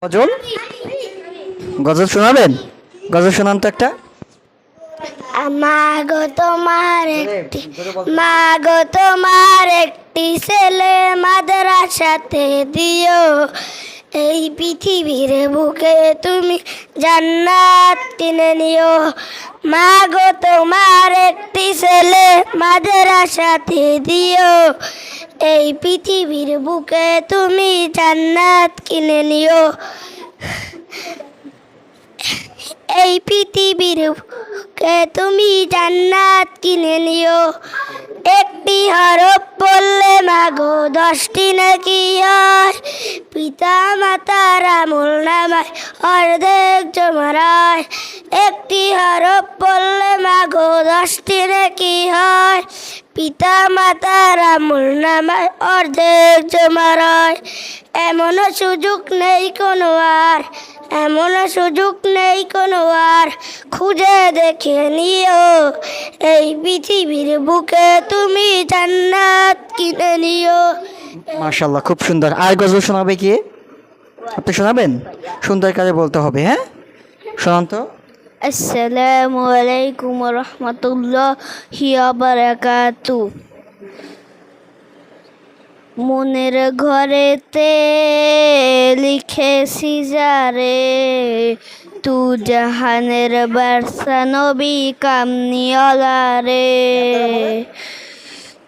গজল গজল শোনাবেন? গজল শোনান তো একটা। মাগো তোমার একটি ছেলে মাদ্রাসাতে দিও, এই পৃথিবীর বুকে তুমি জান্নাত কিনে নিও। মাগো তোমার একটি ছেলে মাদ্রাসাতে দিও, এই পৃথিবীর বুকে তুমি জান্নাত কিনে নিও। এই পৃথিবীর বুকে তুমি জান্নাত কিনে নিও। একটি হরফ পড়লে মাগো 10টি নাকি হয়, পিতা মাতার আমল নামায় অর্ধেক জমারায়। একটি হরফ পড়লে মাগো 10টি নাকি হয়, পিতা মাতার আমল নামায় অর্ধেক জমারায়। এমনও সুযোগ নেই কোনো আর, এমনও সুযোগ নেই কোনো আর, খুঁজে দেখে নিও। এই পৃথিবীর বুকে তুমি জান্নাত কিনে নিও। মাশাআল্লাহ, খুব সুন্দর। আর গজল শোনাবে কি? আপনি শোনাবেন? সুন্দর করে বলতে হবে, হ্যাঁ? শোনান তো। আসসালামু আলাইকুম ওয়া রাহমাতুল্লাহি ওয়া বারাকাতুহু। মনের ঘরেতে লিখেছি যারে, তু জাহানের বাদশা নবী কামনিওয়ালা রে।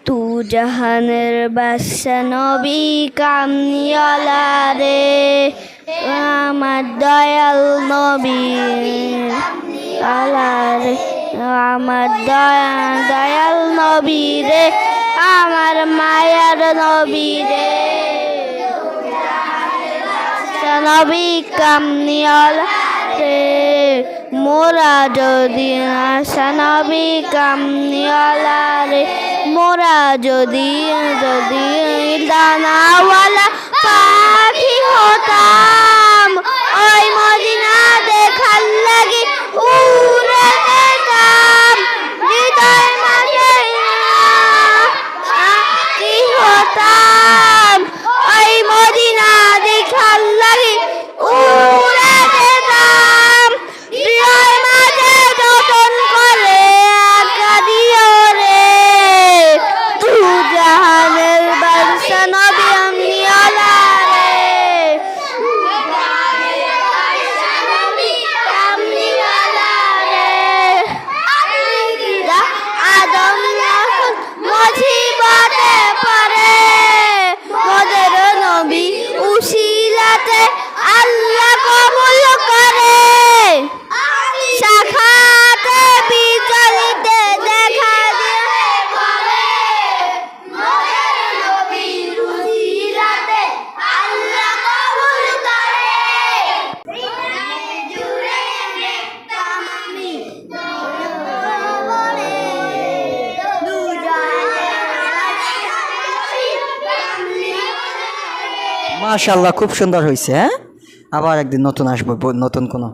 তু জাহানের বাদশা নবী কামনিওয়ালা রে, আমার দয়াল নবী আলা রে, আমার দয়াল নবী রে, আমার মায়ার নবী রে। নবী কামনিওয়ালা রে, মোরা যদি আশা নবী কামনিওয়ালা রে, মোরা যদি দানাওয়ালা পাখি হতাম, ওই মদিনা দেখার লাগি উড়ে যেতাম। হৃদয় মাঝে পাখি হতাম, ওই মদিনা দেখার লাগি উড়ে যেতাম। হৃদয় মাঝে যতন করে আঁকা দিও রে, তু জাহানের বাদশা নবী কামনিওয়ালা রে। আদম যখন মুসিবতে পড়ে, মোদের নবী উসিলাতে আল্লাহ কবুল করে। শাখাতে বিজলিতে দেখা দিয়ে বলে, মোদের নবীর উসিলাতে আল্লাহ কবুল করে। জুড়ে দেখতাম আমি মাশাআল্লাহ, খুব সুন্দর হয়েছে। হ্যাঁ, আবার একদিন নতুন আসবো, নতুন কোনো